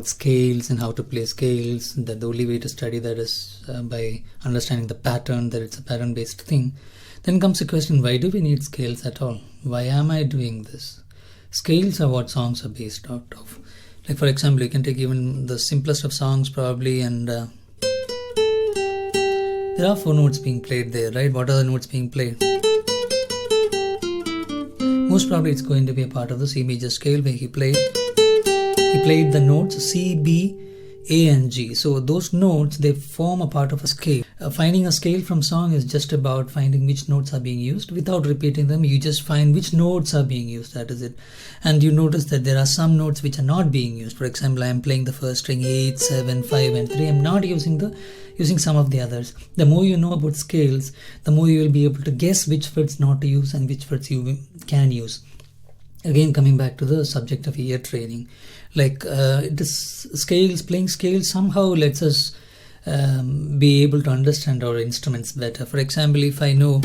about scales and how to play scales, that the only way to study that is by understanding the pattern, that it's a pattern based thing. Then comes the question, why do we need scales at all? Why am I doing this? Scales are what songs are based out of. Like for example, you can take even the simplest of songs probably, and there are 4 notes being played there, right? What are the notes being played? Most probably it's going to be a part of the C major scale where he played the notes C, B, A and G. So those notes, they form a part of a scale. Finding a scale from song is just about finding which notes are being used. Without repeating them, you just find which notes are being used, that is it. And you notice that there are some notes which are not being used. For example, I am playing the first string 8, 7, 5 and 3. I am not using some of the others. The more you know about scales, the more you will be able to guess which frets not to use and which frets you can use. Again, coming back to the subject of ear training, like playing scales somehow lets us be able to understand our instruments better. For example, if I know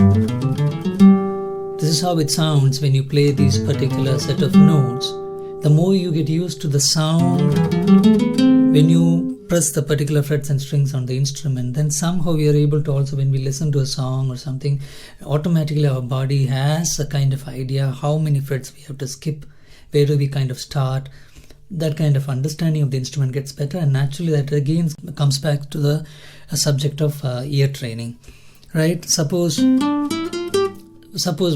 this is how it sounds when you play these particular set of notes, the more you get used to the sound when you press the particular frets and strings on the instrument, then somehow we are able to also, when we listen to a song or something, automatically our body has a kind of idea how many frets we have to skip, where do we kind of start. That kind of understanding of the instrument gets better, and naturally that again comes back to the subject of ear training, right? Suppose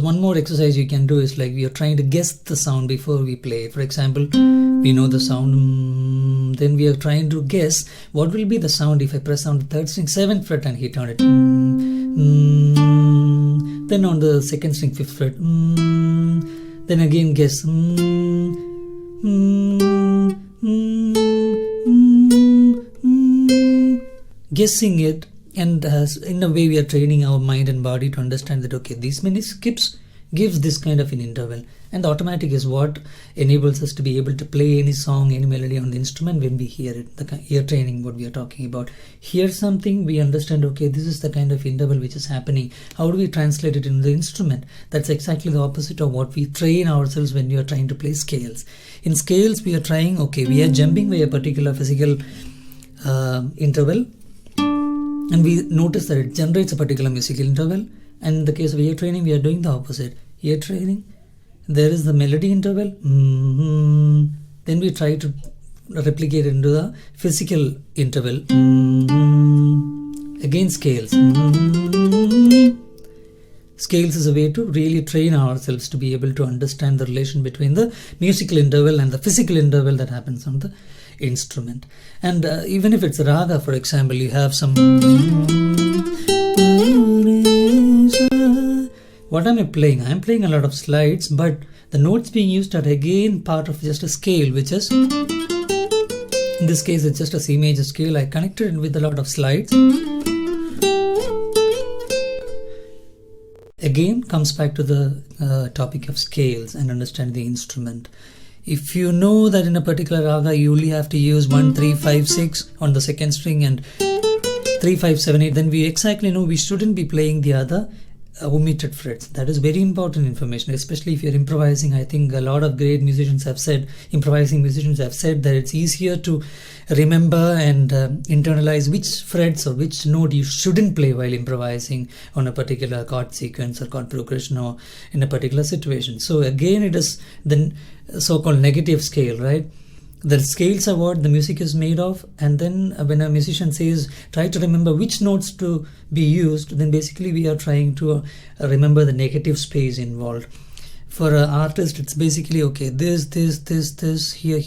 one more exercise you can do is like we are trying to guess the sound before we play. For example, we know the sound, then we are trying to guess what will be the sound if I press on the 3rd string 7th fret and hit on it. Then on the 2nd string 5th fret, then again guess. Guessing it, and in a way we are training our mind and body to understand that okay, these many skips gives this kind of an interval, and the automatic is what enables us to be able to play any song, any melody on the instrument when we hear it. The ear training, what we are talking about, hear something, we understand okay, this is the kind of interval which is happening. How do we translate it in the instrument? That's exactly the opposite of what we train ourselves when we are trying to play scales. In scales we are trying, okay, we are jumping by a particular physical interval, and we notice that it generates a particular musical interval. And in the case of ear training, we are doing the opposite. Ear training, there is the melody interval, then we try to replicate it into the physical interval, again scales. Scales is a way to really train ourselves to be able to understand the relation between the musical interval and the physical interval that happens on the instrument. And even if it's a raga, for example, you have some. What am I playing? I am playing a lot of slides, but the notes being used are again part of just a scale, which is, in this case, it's just a C major scale. I connected it with a lot of slides. Again, comes back to the topic of scales and understand the instrument. If you know that in a particular raga you only have to use 1, 3, 5, 6 on the 2nd string and 3, 5, 7, 8, then we exactly know we shouldn't be playing the other omitted frets. That is very important information, especially if you're improvising. I think a lot of great musicians have said, improvising musicians have said that it's easier to remember and internalize which frets or which note you shouldn't play while improvising on a particular chord sequence or chord progression or in a particular situation. So again, it is the so-called negative scale, right? The scales are what the music is made of, and then when a musician says try to remember which notes to be used, then basically we are trying to remember the negative space involved. For an artist, it's basically okay, this, here.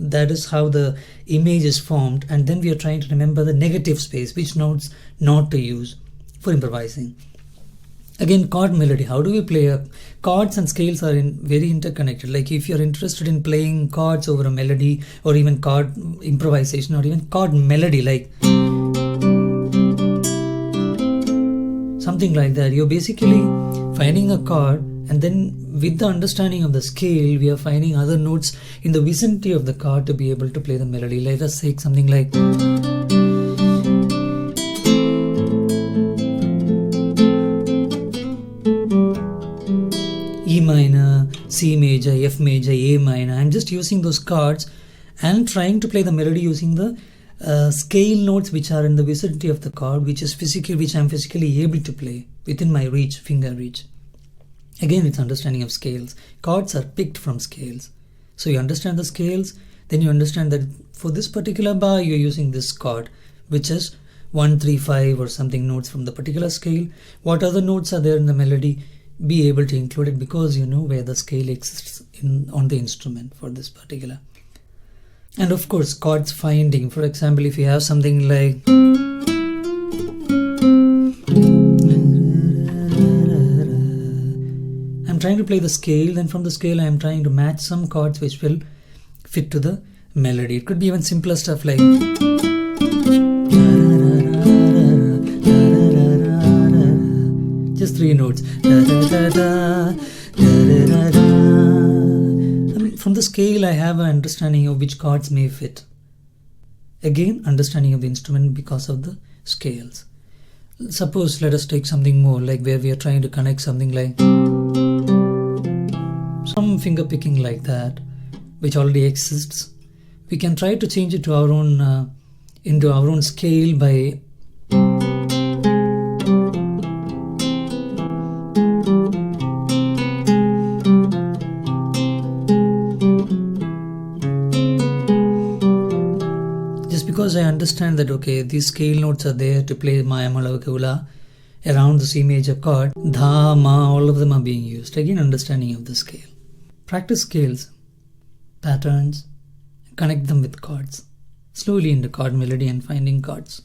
That is how the image is formed, and then we are trying to remember the negative space, which notes not to use for improvising. Again, chord melody. How do we play? Chords and scales are very interconnected. Like if you're interested in playing chords over a melody, or even chord improvisation, or even chord melody, like something like that, you're basically finding a chord, and then with the understanding of the scale, we are finding other notes in the vicinity of the chord to be able to play the melody. Let us take something like E minor, C major, F major, A minor. I'm just using those chords and trying to play the melody using the scale notes which are in the vicinity of the chord, which I'm physically able to play within my reach, finger reach. Again, it's understanding of scales. Chords are picked from scales. So you understand the scales, then you understand that for this particular bar you're using this chord, which is 1, 3, 5 or something notes from the particular scale. What other notes are there in the melody? Be able to include it because you know where the scale exists on the instrument for this particular. And of course, chords finding. For example, if you have something like I'm trying to play the scale, then from the scale I am trying to match some chords which will fit to the melody. It could be even simpler stuff like just 3 notes. From the scale I have an understanding of which chords may fit. Again, understanding of the instrument because of the scales. Suppose let us take something more like where we are trying to connect something like some finger picking like that, which already exists. We can try to change it to our own into our own scale by because I understand that okay, these scale notes are there to play Maya Malavakula around the C major chord, Dha, Ma, all of them are being used. Again, understanding of the scale. Practice scales, patterns, connect them with chords, slowly into chord melody and finding chords.